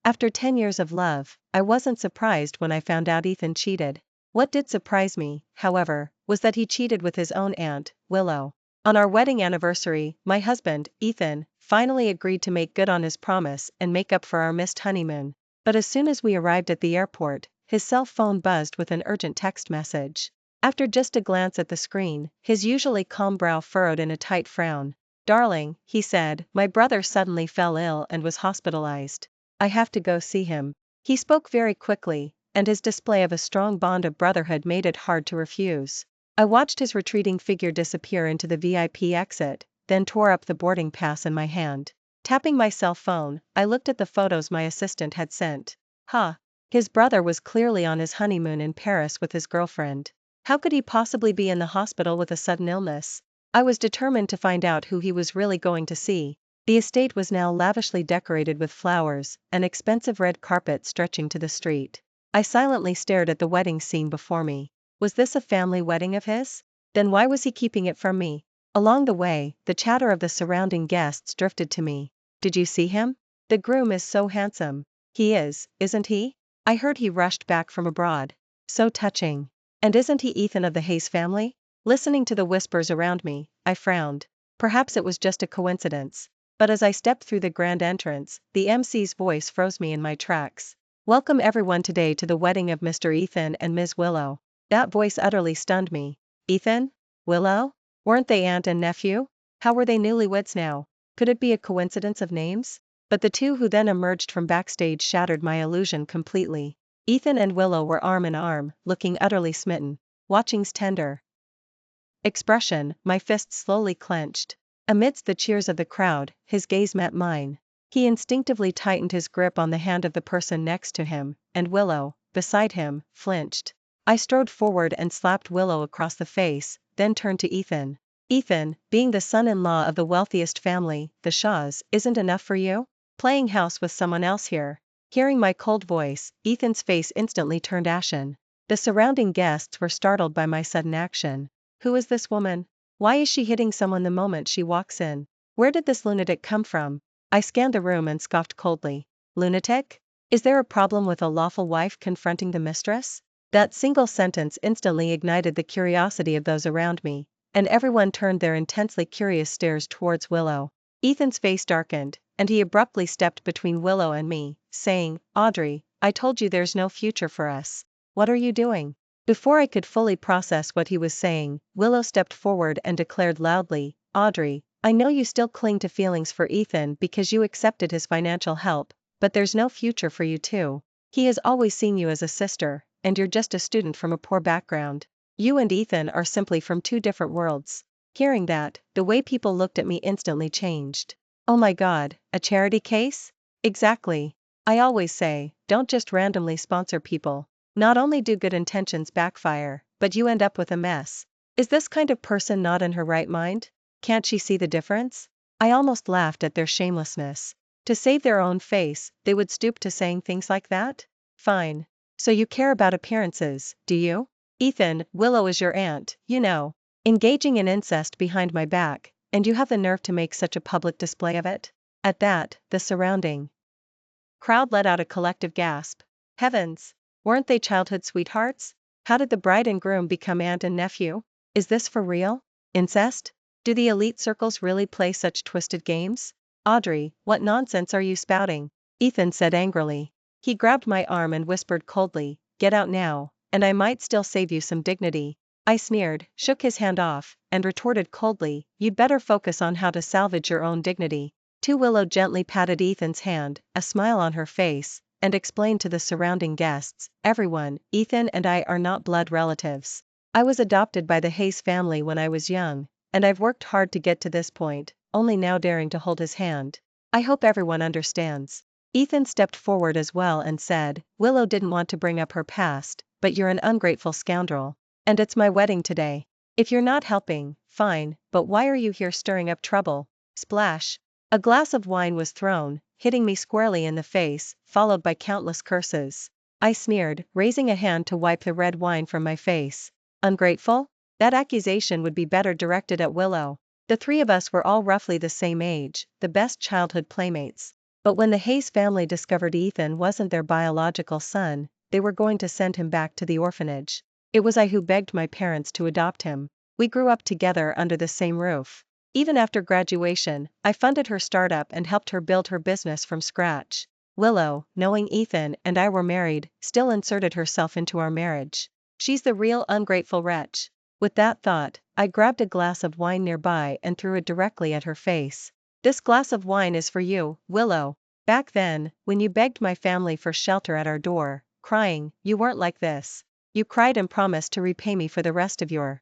After 10 years of love, I wasn't surprised when I found out Ethan cheated. What did surprise me, however, was that he cheated with his own aunt, Willow. On our wedding anniversary, my husband, Ethan, finally agreed to make good on his promise and make up for our missed honeymoon. But as soon as we arrived at the airport, his cell phone buzzed with an urgent text message. After just a glance at the screen, his usually calm brow furrowed in a tight frown. "Darling," he said, "my brother suddenly fell ill and was hospitalized. I have to go see him." He spoke very quickly, and his display of a strong bond of brotherhood made it hard to refuse. I watched his retreating figure disappear into the VIP exit, then tore up the boarding pass in my hand. Tapping my cell phone, I looked at the photos my assistant had sent. His brother was clearly on his honeymoon in Paris with his girlfriend. How could he possibly be in the hospital with a sudden illness? I was determined to find out who he was really going to see. The estate was now lavishly decorated with flowers, an expensive red carpet stretching to the street. I silently stared at the wedding scene before me. Was this a family wedding of his? Then why was he keeping it from me? Along the way, the chatter of the surrounding guests drifted to me. "Did you see him? The groom is so handsome." "He is, isn't he? I heard he rushed back from abroad." "So touching." "And isn't he Ethan of the Hayes family?" Listening to the whispers around me, I frowned. Perhaps it was just a coincidence. But as I stepped through the grand entrance, the MC's voice froze me in my tracks. "Welcome everyone today to the wedding of Mr. Ethan and Ms. Willow." That voice utterly stunned me. Ethan? Willow? Weren't they aunt and nephew? How were they newlyweds now? Could it be a coincidence of names? But the two who then emerged from backstage shattered my illusion completely. Ethan and Willow were arm in arm, looking utterly smitten. Watching's tender expression, my fists slowly clenched. Amidst the cheers of the crowd, his gaze met mine. He instinctively tightened his grip on the hand of the person next to him, and Willow, beside him, flinched. I strode forward and slapped Willow across the face, then turned to Ethan. "Ethan, being the son-in-law of the wealthiest family, the Shaws, isn't enough for you? Playing house with someone else here." Hearing my cold voice, Ethan's face instantly turned ashen. The surrounding guests were startled by my sudden action. Who is this woman? Why is she hitting someone the moment she walks in? Where did this lunatic come from? I scanned the room and scoffed coldly. Lunatic? Is there a problem with a lawful wife confronting the mistress? That single sentence instantly ignited the curiosity of those around me, and everyone turned their intensely curious stares towards Willow. Ethan's face darkened, and he abruptly stepped between Willow and me, saying, "Audrey, I told you there's no future for us. What are you doing?" Before I could fully process what he was saying, Willow stepped forward and declared loudly, "Audrey, I know you still cling to feelings for Ethan because you accepted his financial help, but there's no future for you too. He has always seen you as a sister, and you're just a student from a poor background. You and Ethan are simply from two different worlds." Hearing that, the way people looked at me instantly changed. Oh my God, a charity case? Exactly. I always say, don't just randomly sponsor people. Not only do good intentions backfire, but you end up with a mess. Is this kind of person not in her right mind? Can't she see the difference? I almost laughed at their shamelessness. To save their own face, they would stoop to saying things like that? Fine. So you care about appearances, do you? Ethan, Willow is your aunt, you know. Engaging in incest behind my back, and you have the nerve to make such a public display of it? At that, the surrounding crowd let out a collective gasp. Heavens! Weren't they childhood sweethearts? How did the bride and groom become aunt and nephew? Is this for real? Incest? Do the elite circles really play such twisted games? Audrey, what nonsense are you spouting? Ethan said angrily. He grabbed my arm and whispered coldly, "Get out now, and I might still save you some dignity." I sneered, shook his hand off, and retorted coldly, "You'd better focus on how to salvage your own dignity." Willow gently patted Ethan's hand, a smile on her face, and explained to the surrounding guests, "Everyone, Ethan and I are not blood relatives. I was adopted by the Hayes family when I was young, and I've worked hard to get to this point, only now daring to hold his hand. I hope everyone understands." Ethan stepped forward as well and said, "Willow didn't want to bring up her past, but you're an ungrateful scoundrel. And it's my wedding today. If you're not helping, fine, but why are you here stirring up trouble?" Splash! A glass of wine was thrown, hitting me squarely in the face, followed by countless curses. I sneered, raising a hand to wipe the red wine from my face. Ungrateful? That accusation would be better directed at Willow. The three of us were all roughly the same age, the best childhood playmates. But when the Hayes family discovered Ethan wasn't their biological son, they were going to send him back to the orphanage. It was I who begged my parents to adopt him. We grew up together under the same roof. Even after graduation, I funded her startup and helped her build her business from scratch. Willow, knowing Ethan and I were married, still inserted herself into our marriage. She's the real ungrateful wretch. With that thought, I grabbed a glass of wine nearby and threw it directly at her face. This glass of wine is for you, Willow. Back then, when you begged my family for shelter at our door, crying, you weren't like this. You cried and promised to repay me for the rest of your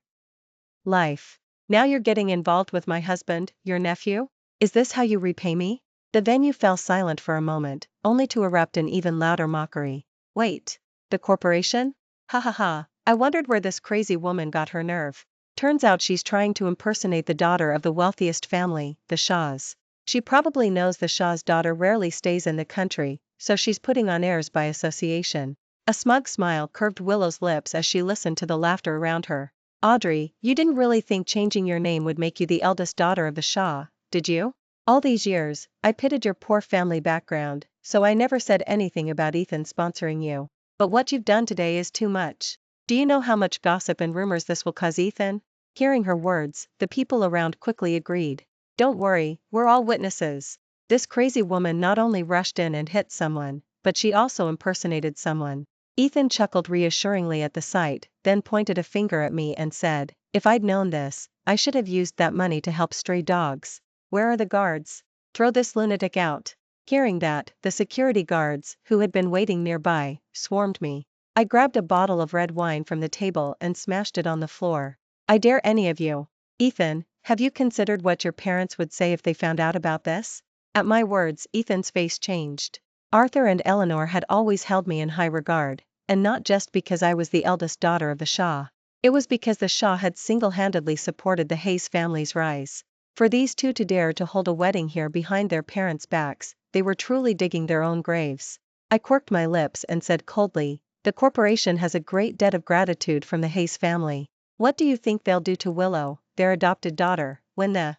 life. Now you're getting involved with my husband, your nephew? Is this how you repay me? The venue fell silent for a moment, only to erupt in even louder mockery. Wait. The corporation? Ha ha ha, I wondered where this crazy woman got her nerve. Turns out she's trying to impersonate the daughter of the wealthiest family, the Shaws. She probably knows the Shaw's daughter rarely stays in the country, so she's putting on airs by association. A smug smile curved Willow's lips as she listened to the laughter around her. Audrey, you didn't really think changing your name would make you the eldest daughter of the Shaw, did you? All these years, I pitied your poor family background, so I never said anything about Ethan sponsoring you. But what you've done today is too much. Do you know how much gossip and rumors this will cause Ethan? Hearing her words, the people around quickly agreed. Don't worry, we're all witnesses. This crazy woman not only rushed in and hit someone, but she also impersonated someone. Ethan chuckled reassuringly at the sight, then pointed a finger at me and said, if I'd known this, I should have used that money to help stray dogs. Where are the guards? Throw this lunatic out. Hearing that, the security guards, who had been waiting nearby, swarmed me. I grabbed a bottle of red wine from the table and smashed it on the floor. I dare any of you. Ethan, have you considered what your parents would say if they found out about this? At my words, Ethan's face changed. Arthur and Eleanor had always held me in high regard, and not just because I was the eldest daughter of the Shaw. It was because the Shaw had single-handedly supported the Hayes family's rise. For these two to dare to hold a wedding here behind their parents' backs, they were truly digging their own graves. I quirked my lips and said coldly, the corporation has a great debt of gratitude from the Hayes family. What do you think they'll do to Willow, their adopted daughter, when the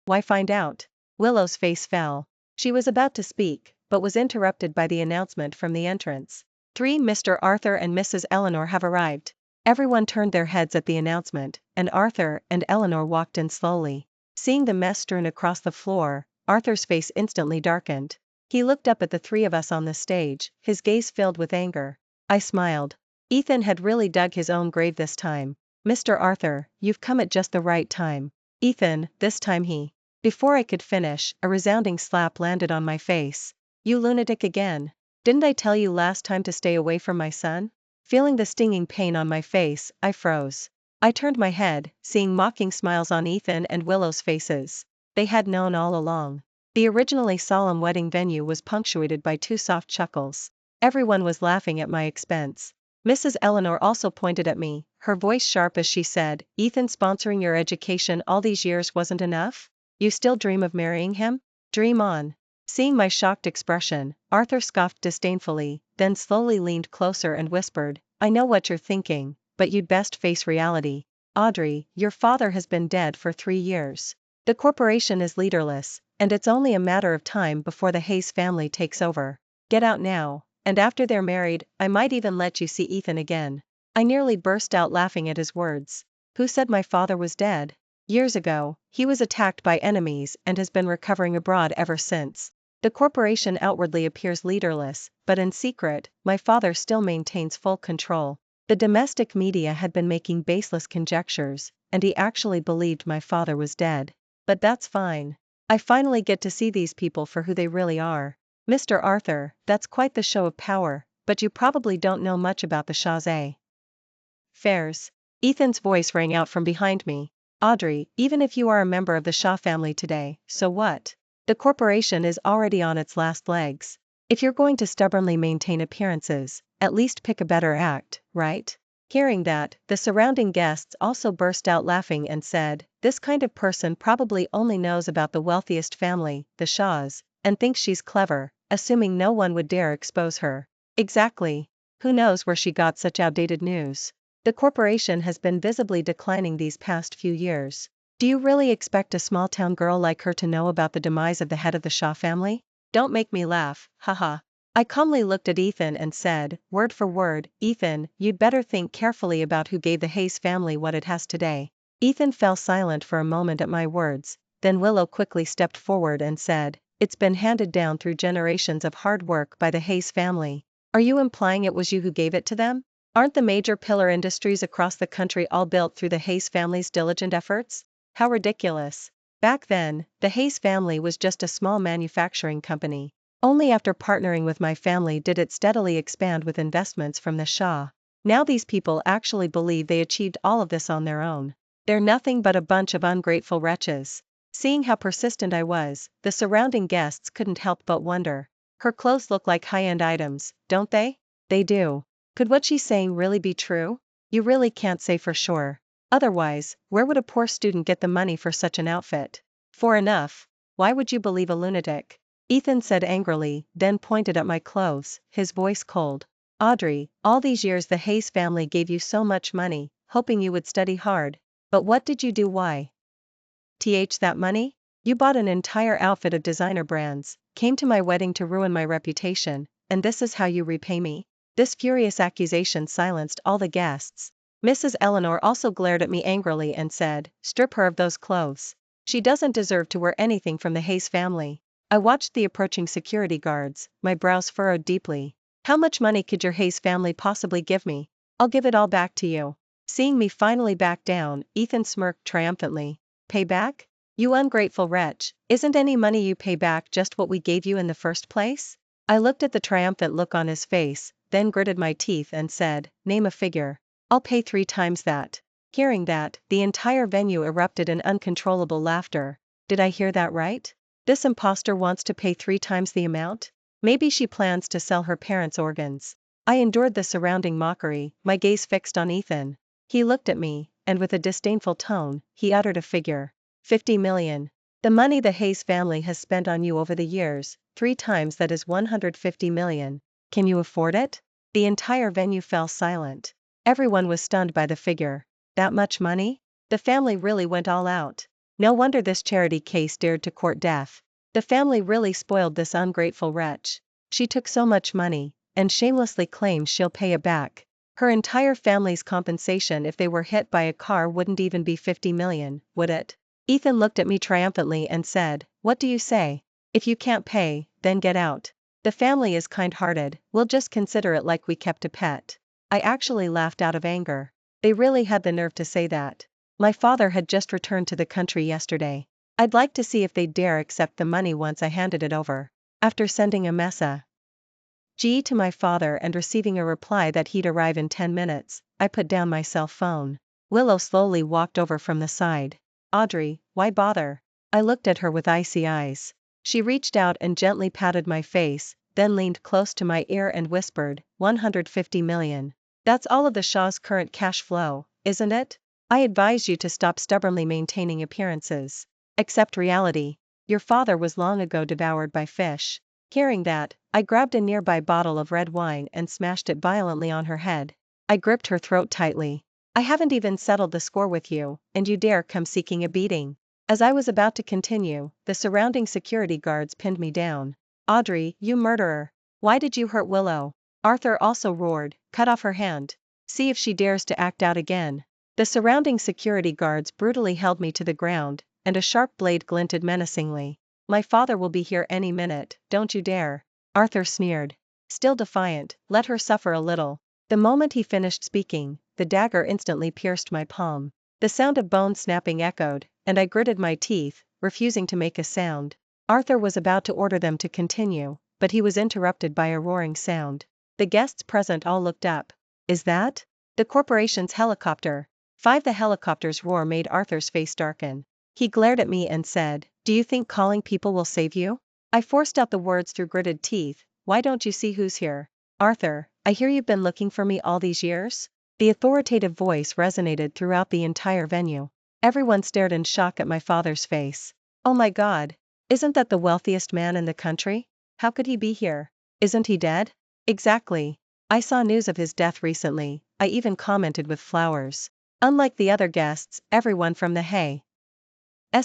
why find out? Willow's face fell. She was about to speak, but was interrupted by the announcement from the entrance. Mr. Arthur and Mrs. Eleanor have arrived. Everyone turned their heads at the announcement, and Arthur and Eleanor walked in slowly. Seeing the mess strewn across the floor, Arthur's face instantly darkened. He looked up at the three of us on the stage, his gaze filled with anger. I smiled. Ethan had really dug his own grave this time. Mr. Arthur, you've come at just the right time. Ethan, this time he. Before I could finish, a resounding slap landed on my face. You lunatic again. Didn't I tell you last time to stay away from my son? Feeling the stinging pain on my face, I froze. I turned my head, seeing mocking smiles on Ethan and Willow's faces. They had known all along. The originally solemn wedding venue was punctuated by two soft chuckles. Everyone was laughing at my expense. Mrs. Eleanor also pointed at me, her voice sharp as she said, Ethan sponsoring your education all these years wasn't enough? You still dream of marrying him? Dream on. Seeing my shocked expression, Arthur scoffed disdainfully, then slowly leaned closer and whispered, I know what you're thinking, but you'd best face reality. Audrey, your father has been dead for 3 years. The corporation is leaderless, and it's only a matter of time before the Hayes family takes over. Get out now, and after they're married, I might even let you see Ethan again. I nearly burst out laughing at his words. Who said my father was dead? Years ago, he was attacked by enemies and has been recovering abroad ever since. The corporation outwardly appears leaderless, but in secret, my father still maintains full control. The domestic media had been making baseless conjectures, and he actually believed my father was dead. But that's fine. I finally get to see these people for who they really are. Mr. Arthur, that's quite the show of power, but you probably don't know much about the Shaw's affairs. Ethan's voice rang out from behind me. Audrey, even if you are a member of the Shaw family today, so what? The corporation is already on its last legs. If you're going to stubbornly maintain appearances, at least pick a better act, right? Hearing that, the surrounding guests also burst out laughing and said, this kind of person probably only knows about the wealthiest family, the Shaws, and thinks she's clever, assuming no one would dare expose her. Exactly. Who knows where she got such outdated news? The corporation has been visibly declining these past few years. Do you really expect a small-town girl like her to know about the demise of the head of the Shaw family? Don't make me laugh, haha. I calmly looked at Ethan and said, word for word, Ethan, you'd better think carefully about who gave the Hayes family what it has today. Ethan fell silent for a moment at my words, then Willow quickly stepped forward and said, it's been handed down through generations of hard work by the Hayes family. Are you implying it was you who gave it to them? Aren't the major pillar industries across the country all built through the Hayes family's diligent efforts? How ridiculous. Back then, the Hayes family was just a small manufacturing company. Only after partnering with my family did it steadily expand with investments from the Shah. Now these people actually believe they achieved all of this on their own. They're nothing but a bunch of ungrateful wretches. Seeing how persistent I was, the surrounding guests couldn't help but wonder. Her clothes look like high-end items, don't they? They do. Could what she's saying really be true? You really can't say for sure. Otherwise, where would a poor student get the money for such an outfit? For enough. Why would you believe a lunatic? Ethan said angrily, then pointed at my clothes, his voice cold. Audrey, all these years the Hayes family gave you so much money, hoping you would study hard. But what did you do? Why? That money? You bought an entire outfit of designer brands, came to my wedding to ruin my reputation, and this is how you repay me? This furious accusation silenced all the guests. Mrs. Eleanor also glared at me angrily and said, strip her of those clothes. She doesn't deserve to wear anything from the Hayes family. I watched the approaching security guards, my brows furrowed deeply. How much money could your Hayes family possibly give me? I'll give it all back to you. Seeing me finally back down, Ethan smirked triumphantly. Pay back? You ungrateful wretch, isn't any money you pay back just what we gave you in the first place? I looked at the triumphant look on his face, then gritted my teeth and said, name a figure. I'll pay 3 times that. Hearing that, the entire venue erupted in uncontrollable laughter. Did I hear that right? This imposter wants to pay 3 times the amount? Maybe she plans to sell her parents' organs. I endured the surrounding mockery, my gaze fixed on Ethan. He looked at me, and with a disdainful tone, he uttered a figure. 50 million. The money the Hayes family has spent on you over the years, 3 times that is 150 million. Can you afford it? The entire venue fell silent. Everyone was stunned by the figure. That much money? The family really went all out. No wonder this charity case dared to court death. The family really spoiled this ungrateful wretch. She took so much money, and shamelessly claims she'll pay it back. Her entire family's compensation if they were hit by a car wouldn't even be 50 million, would it? Ethan looked at me triumphantly and said, what do you say? If you can't pay, then get out. The family is kind-hearted, we'll just consider it like we kept a pet. I actually laughed out of anger. They really had the nerve to say that. My father had just returned to the country yesterday. I'd like to see if they'd dare accept the money once I handed it over. After sending a message to my father and receiving a reply that he'd arrive in 10 minutes, I put down my cell phone. Willow slowly walked over from the side. Audrey, why bother? I looked at her with icy eyes. She reached out and gently patted my face, then leaned close to my ear and whispered, 150 million. That's all of the Shah's current cash flow, isn't it? I advise you to stop stubbornly maintaining appearances. Accept reality. Your father was long ago devoured by fish. Hearing that, I grabbed a nearby bottle of red wine and smashed it violently on her head. I gripped her throat tightly. I haven't even settled the score with you, and you dare come seeking a beating. As I was about to continue, the surrounding security guards pinned me down. Audrey, you murderer. Why did you hurt Willow? Arthur also roared, cut off her hand. See if she dares to act out again. The surrounding security guards brutally held me to the ground, and a sharp blade glinted menacingly. My father will be here any minute, don't you dare. Arthur sneered. Still defiant, let her suffer a little. The moment he finished speaking, the dagger instantly pierced my palm. The sound of bone snapping echoed, and I gritted my teeth, refusing to make a sound. Arthur was about to order them to continue, but he was interrupted by a roaring sound. The guests present all looked up. Is that the corporation's helicopter? 5. The helicopter's roar made Arthur's face darken. He glared at me and said, do you think calling people will save you? I forced out the words through gritted teeth, why don't you see who's here? Arthur, I hear you've been looking for me all these years? The authoritative voice resonated throughout the entire venue. Everyone stared in shock at my father's face. Oh my God! Isn't that the wealthiest man in the country? How could he be here? Isn't he dead? Exactly. I saw news of his death recently, I even commented with flowers. Unlike the other guests, everyone from the Hayes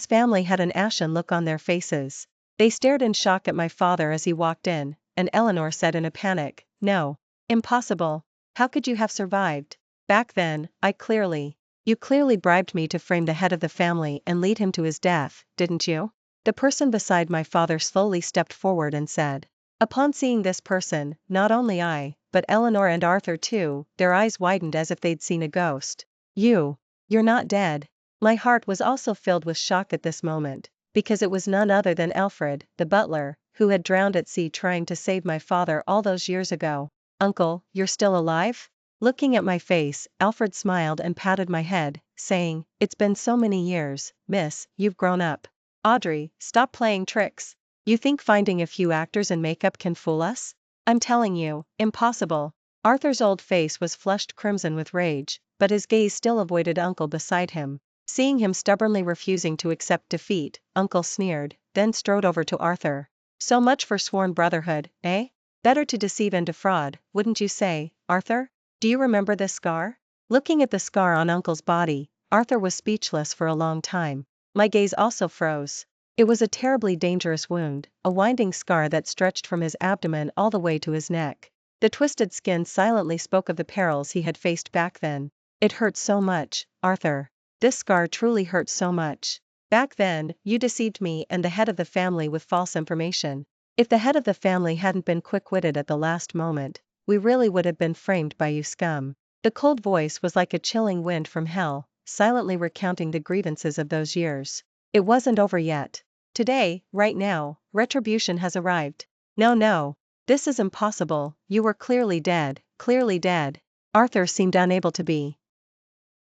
family had an ashen look on their faces. They stared in shock at my father as he walked in, and Eleanor said in a panic, "No. Impossible. How could you have survived? Back then, you clearly bribed me to frame the head of the family and lead him to his death, didn't you?" The person beside my father slowly stepped forward and said. Upon seeing this person, not only I, but Eleanor and Arthur too, their eyes widened as if they'd seen a ghost. You're not dead." My heart was also filled with shock at this moment, because it was none other than Alfred, the butler, who had drowned at sea trying to save my father all those years ago. "Uncle, you're still alive?" Looking at my face, Alfred smiled and patted my head, saying, "It's been so many years, miss, you've grown up." "Audrey, stop playing tricks. You think finding a few actors in makeup can fool us? I'm telling you, impossible." Arthur's old face was flushed crimson with rage, but his gaze still avoided Uncle beside him. Seeing him stubbornly refusing to accept defeat, Uncle sneered, then strode over to Arthur. "So much for sworn brotherhood, eh? Better to deceive and defraud, wouldn't you say, Arthur? Do you remember this scar?" Looking at the scar on Uncle's body, Arthur was speechless for a long time. My gaze also froze. It was a terribly dangerous wound, a winding scar that stretched from his abdomen all the way to his neck. The twisted skin silently spoke of the perils he had faced back then. "It hurts so much, Arthur. This scar truly hurts so much. Back then, you deceived me and the head of the family with false information. If the head of the family hadn't been quick-witted at the last moment, we really would have been framed by you scum." The cold voice was like a chilling wind from hell, silently recounting the grievances of those years. It wasn't over yet. Today, right now, retribution has arrived. No. This is impossible, you were clearly dead, clearly dead. Arthur seemed unable to be.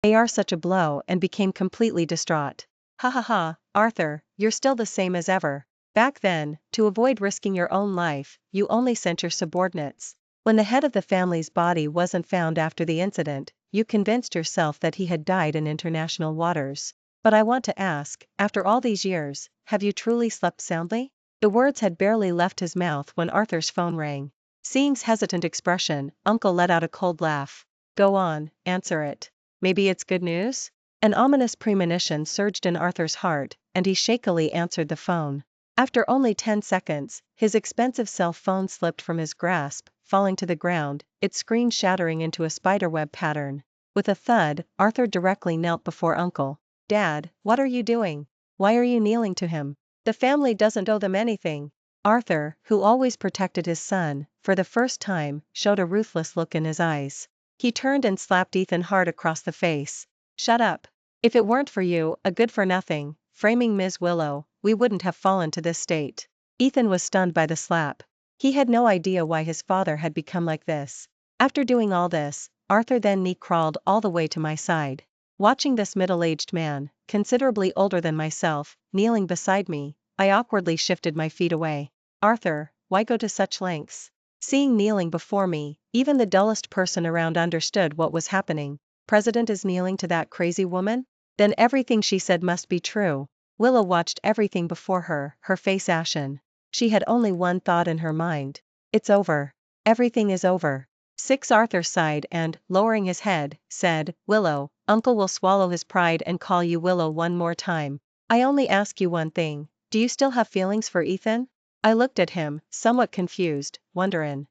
They are such a blow and became completely distraught. "Ha ha ha, Arthur, you're still the same as ever. Back then, to avoid risking your own life, you only sent your subordinates. When the head of the family's body wasn't found after the incident, you convinced yourself that he had died in international waters. But I want to ask, after all these years, have you truly slept soundly?" The words had barely left his mouth when Arthur's phone rang. Seeing his hesitant expression, Uncle let out a cold laugh. "Go on, answer it. Maybe it's good news?" An ominous premonition surged in Arthur's heart, and he shakily answered the phone. After only 10 seconds, his expensive cell phone slipped from his grasp, falling to the ground, its screen shattering into a spiderweb pattern. With a thud, Arthur directly knelt before Uncle. "Dad, what are you doing? Why are you kneeling to him? The family doesn't owe them anything." Arthur, who always protected his son, for the first time, showed a ruthless look in his eyes. He turned and slapped Ethan hard across the face. "Shut up. If it weren't for you, a good-for-nothing, framing Ms. Willow, we wouldn't have fallen to this state." Ethan was stunned by the slap. He had no idea why his father had become like this. After doing all this, Arthur then knee-crawled all the way to my side. Watching this middle-aged man, considerably older than myself, kneeling beside me, I awkwardly shifted my feet away. "Arthur, why go to such lengths?" Seeing kneeling before me, even the dullest person around understood what was happening. President is kneeling to that crazy woman? Then everything she said must be true. Willow watched everything before her, her face ashen. She had only one thought in her mind. "It's over. Everything is over." 6 Arthur sighed and, lowering his head, said, "Willow, Uncle will swallow his pride and call you Willow one more time. I only ask you one thing, do you still have feelings for Ethan?" I looked at him, somewhat confused, wondering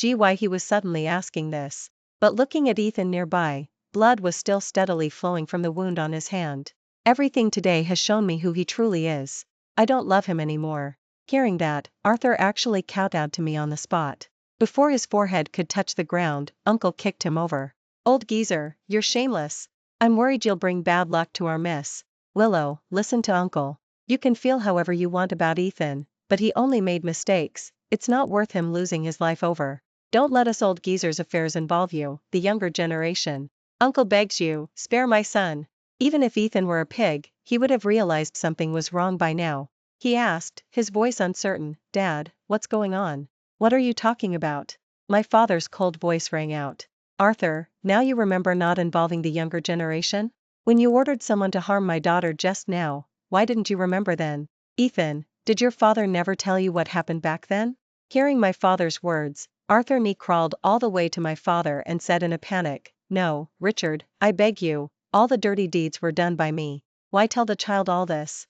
why he was suddenly asking this. But looking at Ethan nearby, blood was still steadily flowing from the wound on his hand. "Everything today has shown me who he truly is. I don't love him anymore." Hearing that, Arthur actually kowtowed to me on the spot. Before his forehead could touch the ground, Uncle kicked him over. "Old geezer, you're shameless. I'm worried you'll bring bad luck to our miss." "Willow, listen to Uncle. You can feel however you want about Ethan, but he only made mistakes. It's not worth him losing his life over. Don't let us old geezers' affairs involve you, the younger generation. Uncle begs you, spare my son." Even if Ethan were a pig, he would have realized something was wrong by now. He asked, his voice uncertain, "Dad, what's going on? What are you talking about?" My father's cold voice rang out. "Arthur, now you remember not involving the younger generation? When you ordered someone to harm my daughter just now, why didn't you remember then? Ethan, did your father never tell you what happened back then?" Hearing my father's words, Arthur knee-crawled all the way to my father and said in a panic, "No, Richard, I beg you, all the dirty deeds were done by me. Why tell the child all this?"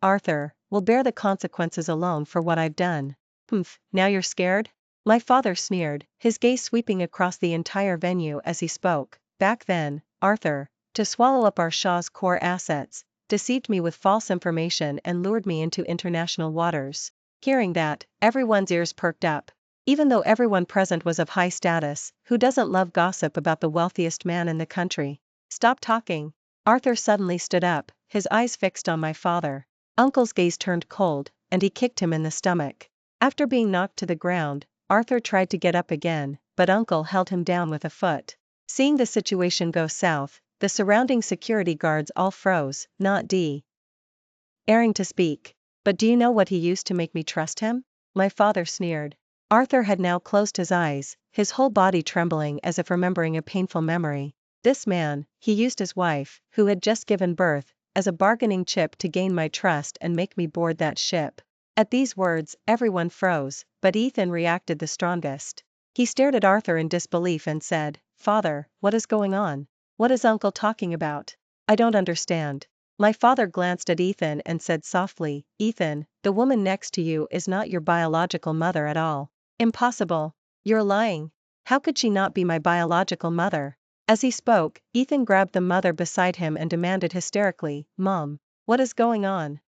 Arthur, will bear the consequences alone for what I've done. Humph, now you're scared? My father sneered, his gaze sweeping across the entire venue as he spoke. Back then, Arthur, to swallow up our Shaw's core assets, deceived me with false information and lured me into international waters. Hearing that, everyone's ears perked up. Even though everyone present was of high status, who doesn't love gossip about the wealthiest man in the country? Stop talking. Arthur suddenly stood up, his eyes fixed on my father. Uncle's gaze turned cold, and he kicked him in the stomach. After being knocked to the ground, Arthur tried to get up again, but Uncle held him down with a foot. Seeing the situation go south, the surrounding security guards all froze, not daring to speak. But do you know what he used to make me trust him? My father sneered. Arthur had now closed his eyes, his whole body trembling as if remembering a painful memory. This man, he used his wife, who had just given birth, as a bargaining chip to gain my trust and make me board that ship. At these words, everyone froze, but Ethan reacted the strongest. He stared at Arthur in disbelief and said, "Father, what is going on? What is Uncle talking about? I don't understand." My father glanced at Ethan and said softly, "Ethan, the woman next to you is not your biological mother at all." "Impossible. You're lying. How could she not be my biological mother?" As he spoke, Ethan grabbed the mother beside him and demanded hysterically, "Mom, what is going on?"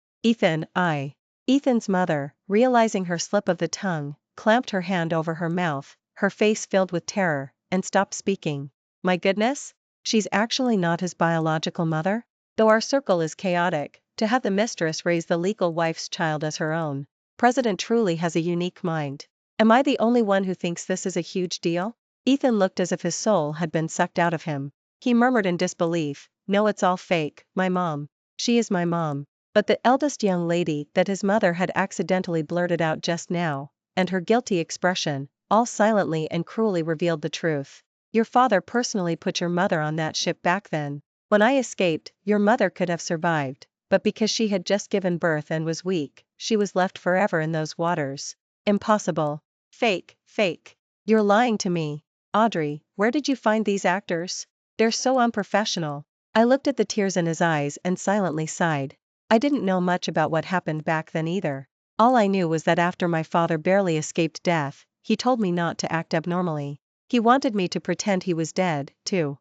Ethan's mother, realizing her slip of the tongue, clamped her hand over her mouth, her face filled with terror, and stopped speaking. "My goodness? She's actually not his biological mother? Though our circle is chaotic, to have the mistress raise the legal wife's child as her own. President truly has a unique mind. Am I the only one who thinks this is a huge deal?" Ethan looked as if his soul had been sucked out of him. He murmured in disbelief, "No, it's all fake, my mom. She is my mom." But the eldest young lady that his mother had accidentally blurted out just now, and her guilty expression, all silently and cruelly revealed the truth. "Your father personally put your mother on that ship back then. When I escaped, your mother could have survived, but because she had just given birth and was weak, she was left forever in those waters." "Impossible. Fake, fake. You're lying to me. Audrey, where did you find these actors? They're so unprofessional." I looked at the tears in his eyes and silently sighed. I didn't know much about what happened back then either. All I knew was that after my father barely escaped death, he told me not to act abnormally. He wanted me to pretend he was dead, to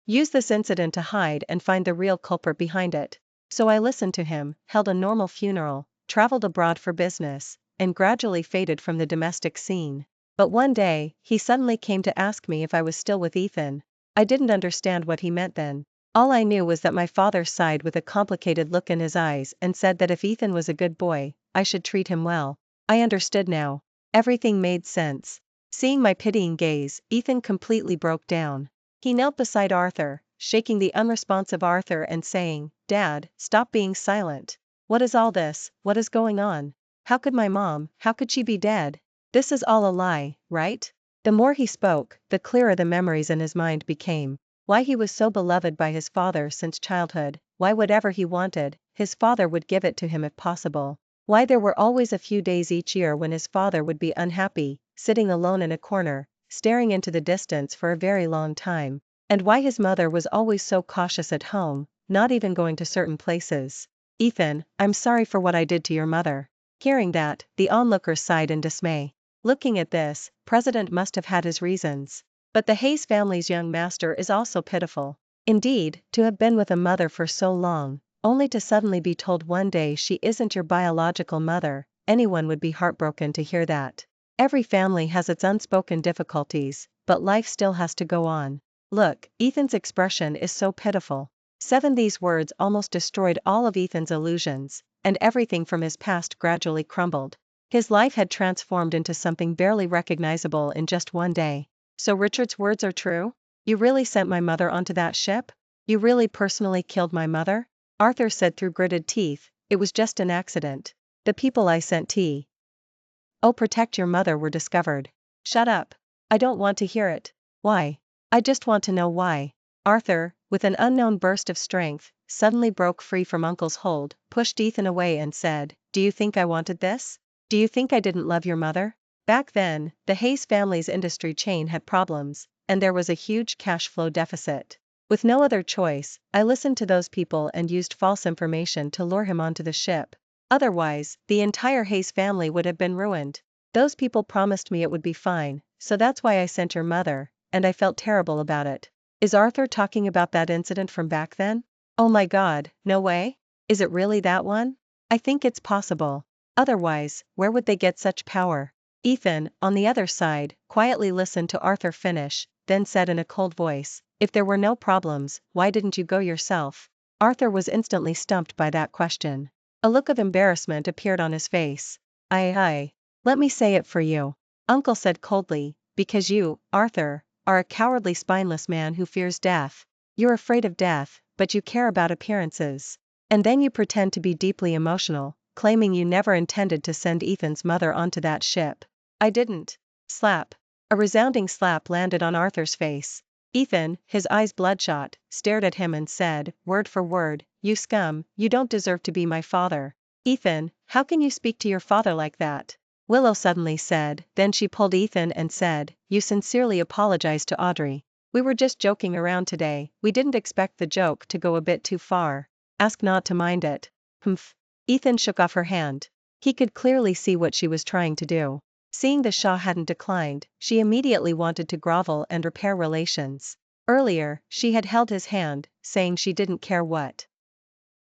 use this incident to hide and find the real culprit behind it. So I listened to him, held a normal funeral, traveled abroad for business, and gradually faded from the domestic scene. But one day, he suddenly came to ask me if I was still with Ethan. I didn't understand what he meant then. All I knew was that my father sighed with a complicated look in his eyes and said that if Ethan was a good boy, I should treat him well. I understood now. Everything made sense. Seeing my pitying gaze, Ethan completely broke down. He knelt beside Arthur, shaking the unresponsive Arthur and saying, "Dad, stop being silent. What is all this? What is going on? How could how could she be dead? This is all a lie, right?" The more he spoke, the clearer the memories in his mind became. Why he was so beloved by his father since childhood, why whatever he wanted, his father would give it to him if possible. Why there were always a few days each year when his father would be unhappy, sitting alone in a corner, staring into the distance for a very long time. And why his mother was always so cautious at home, not even going to certain places. "Ethan, I'm sorry for what I did to your mother." Hearing that, the onlookers sighed in dismay. Looking at this, President must have had his reasons. But the Hayes family's young master is also pitiful. Indeed, to have been with a mother for so long, only to suddenly be told one day she isn't your biological mother, anyone would be heartbroken to hear that. Every family has its unspoken difficulties, but life still has to go on. Look, Ethan's expression is so pitiful. These words almost destroyed all of Ethan's illusions, and everything from his past gradually crumbled. His life had transformed into something barely recognizable in just one day. "So Richard's words are true? You really sent my mother onto that ship? You really personally killed my mother?" Arthur said through gritted teeth, "It was just an accident. The people I sent protect your mother were discovered." "Shut up. I don't want to hear it." "Why? I just want to know why." Arthur, with an unknown burst of strength, suddenly broke free from Uncle's hold, pushed Ethan away and said, "Do you think I wanted this? Do you think I didn't love your mother?" Back then, the Hayes family's industry chain had problems, and there was a huge cash flow deficit. With no other choice, I listened to those people and used false information to lure him onto the ship. Otherwise, the entire Hayes family would have been ruined. Those people promised me it would be fine, so that's why I sent your mother, and I felt terrible about it. Is Arthur talking about that incident from back then? Oh my god, no way? Is it really that one? I think it's possible. Otherwise, where would they get such power? Ethan, on the other side, quietly listened to Arthur finish, then said in a cold voice, "If there were no problems, why didn't you go yourself?" Arthur was instantly stumped by that question. A look of embarrassment appeared on his face. I. Let me say it for you. Uncle said coldly, because you, Arthur, are a cowardly spineless man who fears death. You're afraid of death, but you care about appearances. And then you pretend to be deeply emotional, claiming you never intended to send Ethan's mother onto that ship. I didn't. Slap. A resounding slap landed on Arthur's face. Ethan, his eyes bloodshot, stared at him and said, word for word, "You scum, you don't deserve to be my father." Ethan, how can you speak to your father like that? Willow suddenly said, then she pulled Ethan and said, "You sincerely apologize to Audrey. We were just joking around today, we didn't expect the joke to go a bit too far. Ask not to mind it." Humph. Ethan shook off her hand. He could clearly see what she was trying to do. Seeing the Shah hadn't declined, she immediately wanted to grovel and repair relations. Earlier, she had held his hand, saying she didn't care what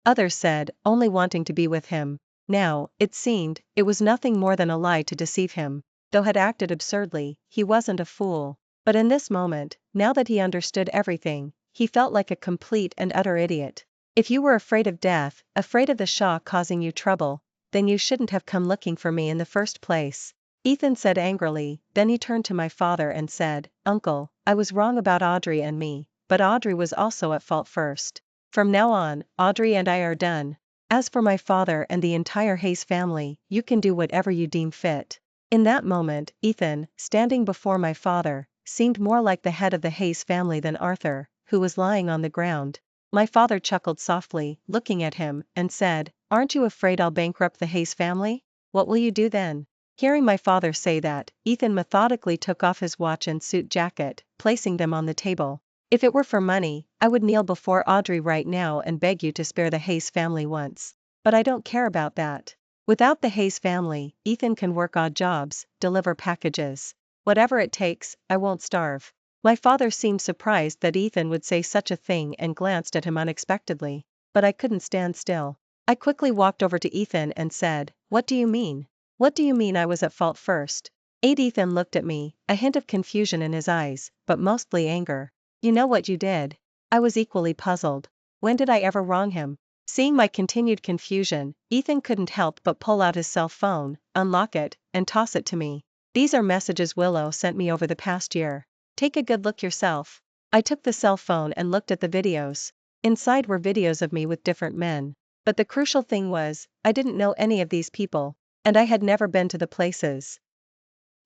others said, only wanting to be with him. Now, it seemed, it was nothing more than a lie to deceive him. Though had acted absurdly, he wasn't a fool. But in this moment, now that he understood everything, he felt like a complete and utter idiot. If you were afraid of death, afraid of the Shah causing you trouble, then you shouldn't have come looking for me in the first place. Ethan said angrily, then he turned to my father and said, "Uncle, I was wrong about Audrey and me, but Audrey was also at fault first. From now on, Audrey and I are done. As for my father and the entire Hayes family, you can do whatever you deem fit." In that moment, Ethan, standing before my father, seemed more like the head of the Hayes family than Arthur, who was lying on the ground. My father chuckled softly, looking at him, and said, "Aren't you afraid I'll bankrupt the Hayes family? What will you do then?" Hearing my father say that, Ethan methodically took off his watch and suit jacket, placing them on the table. "If it were for money, I would kneel before Audrey right now and beg you to spare the Hayes family once. But I don't care about that. Without the Hayes family, Ethan can work odd jobs, deliver packages. Whatever it takes, I won't starve." My father seemed surprised that Ethan would say such a thing and glanced at him unexpectedly. But I couldn't stand still. I quickly walked over to Ethan and said, "What do you mean? What do you mean I was at fault first?" Ethan looked at me, a hint of confusion in his eyes, but mostly anger. "You know what you did." I was equally puzzled. When did I ever wrong him? Seeing my continued confusion, Ethan couldn't help but pull out his cell phone, unlock it, and toss it to me. "These are messages Willow sent me over the past year. Take a good look yourself." I took the cell phone and looked at the videos. Inside were videos of me with different men. But the crucial thing was, I didn't know any of these people, and I had never been to the places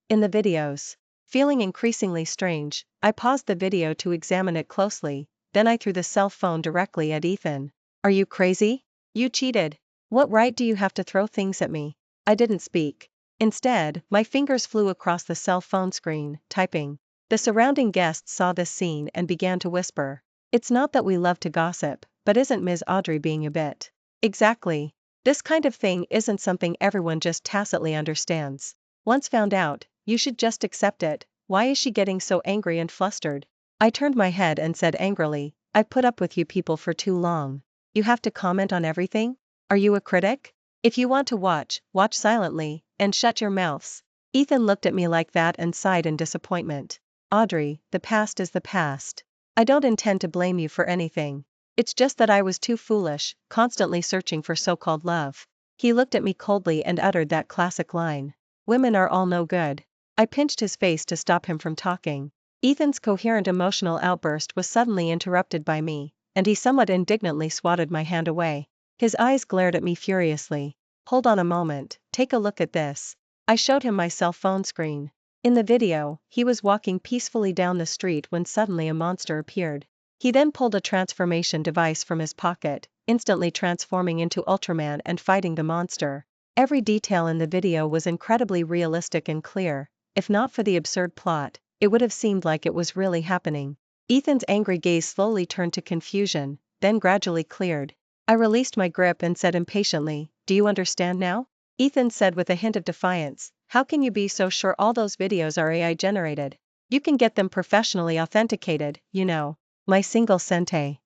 in the videos. Feeling increasingly strange, I paused the video to examine it closely, then I threw the cell phone directly at Ethan. "Are you crazy? You cheated. What right do you have to throw things at me?" I didn't speak. Instead, my fingers flew across the cell phone screen, typing. The surrounding guests saw this scene and began to whisper. "It's not that we love to gossip, but isn't Ms. Audrey being a bit?" Exactly. This kind of thing isn't something everyone just tacitly understands. Once found out, you should just accept it. Why is she getting so angry and flustered? I turned my head and said angrily, "I've put up with you people for too long. You have to comment on everything? Are you a critic? If you want to watch, watch silently, and shut your mouths." Ethan looked at me like that and sighed in disappointment. "Audrey, the past is the past. I don't intend to blame you for anything. It's just that I was too foolish, constantly searching for so-called love." He looked at me coldly and uttered that classic line. "Women are all no good." I pinched his face to stop him from talking. Ethan's coherent emotional outburst was suddenly interrupted by me, and he somewhat indignantly swatted my hand away. His eyes glared at me furiously. "Hold on a moment, take a look at this." I showed him my cell phone screen. In the video, he was walking peacefully down the street when suddenly a monster appeared. He then pulled a transformation device from his pocket, instantly transforming into Ultraman and fighting the monster. Every detail in the video was incredibly realistic and clear. If not for the absurd plot, it would have seemed like it was really happening. Ethan's angry gaze slowly turned to confusion, then gradually cleared. I released my grip and said impatiently, "Do you understand now?" Ethan said with a hint of defiance, "How can you be so sure all those videos are AI generated? You can get them professionally authenticated, you know." My single sente.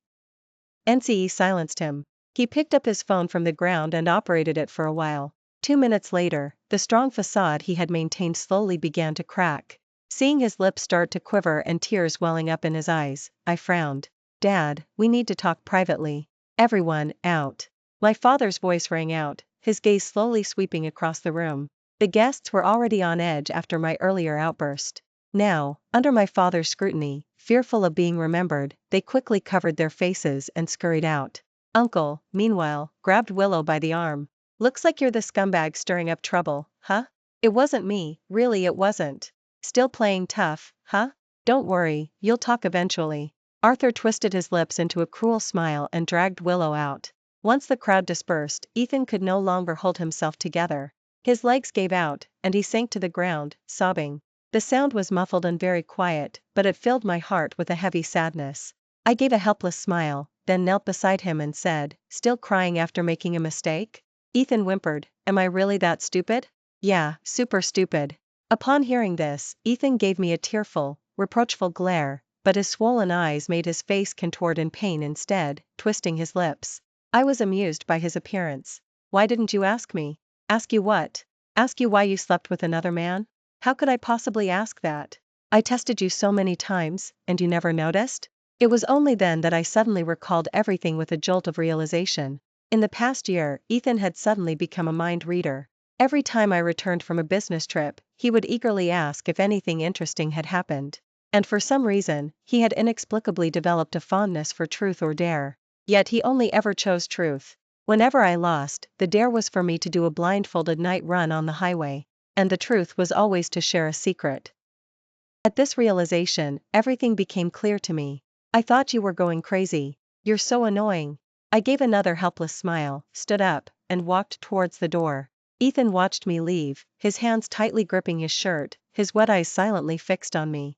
NCE silenced him. He picked up his phone from the ground and operated it for a while. 2 minutes later, the strong facade he had maintained slowly began to crack. Seeing his lips start to quiver and tears welling up in his eyes, I frowned. "Dad, we need to talk privately." "Everyone, out." My father's voice rang out, his gaze slowly sweeping across the room. The guests were already on edge after my earlier outburst. Now, under my father's scrutiny, fearful of being remembered, they quickly covered their faces and scurried out. Uncle, meanwhile, grabbed Willow by the arm. "Looks like you're the scumbag stirring up trouble, huh?" "It wasn't me, really it wasn't." "Still playing tough, huh?" "Don't worry, you'll talk eventually." Arthur twisted his lips into a cruel smile and dragged Willow out. Once the crowd dispersed, Ethan could no longer hold himself together. His legs gave out, and he sank to the ground, sobbing. The sound was muffled and very quiet, but it filled my heart with a heavy sadness. I gave a helpless smile, then knelt beside him and said, "Still crying after making a mistake?" Ethan whimpered, "Am I really that stupid?" "Yeah, super stupid." Upon hearing this, Ethan gave me a tearful, reproachful glare, but his swollen eyes made his face contort in pain instead, twisting his lips. I was amused by his appearance. "Why didn't you ask me?" "Ask you what?" "Ask you why you slept with another man?" "How could I possibly ask that? I tested you so many times, and you never noticed?" It was only then that I suddenly recalled everything with a jolt of realization. In the past year, Ethan had suddenly become a mind reader. Every time I returned from a business trip, he would eagerly ask if anything interesting had happened. And for some reason, he had inexplicably developed a fondness for truth or dare. Yet he only ever chose truth. Whenever I lost, the dare was for me to do a blindfolded night run on the highway. And the truth was always to share a secret. At this realization, everything became clear to me. "I thought you were going crazy. You're so annoying." I gave another helpless smile, stood up, and walked towards the door. Ethan watched me leave, his hands tightly gripping his shirt, his wet eyes silently fixed on me.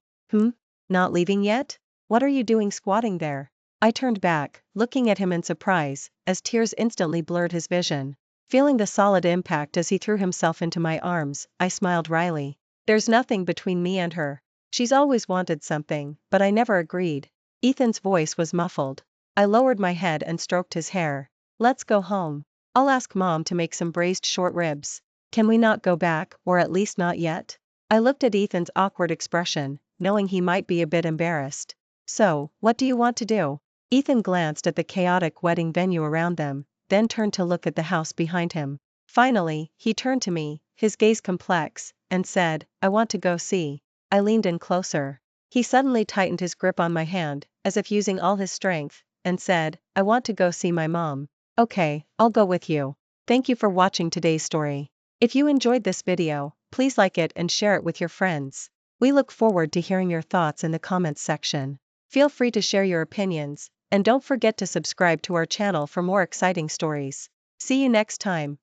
Not leaving yet? What are you doing squatting there?" I turned back, looking at him in surprise, as tears instantly blurred his vision. Feeling the solid impact as he threw himself into my arms, I smiled wryly. "There's nothing between me and her. She's always wanted something, but I never agreed." Ethan's voice was muffled. I lowered my head and stroked his hair. "Let's go home. I'll ask Mom to make some braised short ribs." "Can we not go back, or at least not yet?" I looked at Ethan's awkward expression, knowing he might be a bit embarrassed. "So, what do you want to do?" Ethan glanced at the chaotic wedding venue around them, then turned to look at the house behind him. Finally, he turned to me, his gaze complex, and said, "I want to go see." I leaned in closer. He suddenly tightened his grip on my hand, as if using all his strength, and said, "I want to go see my mom." "Okay, I'll go with you." Thank you for watching today's story. If you enjoyed this video, please like it and share it with your friends. We look forward to hearing your thoughts in the comments section. Feel free to share your opinions, and don't forget to subscribe to our channel for more exciting stories. See you next time.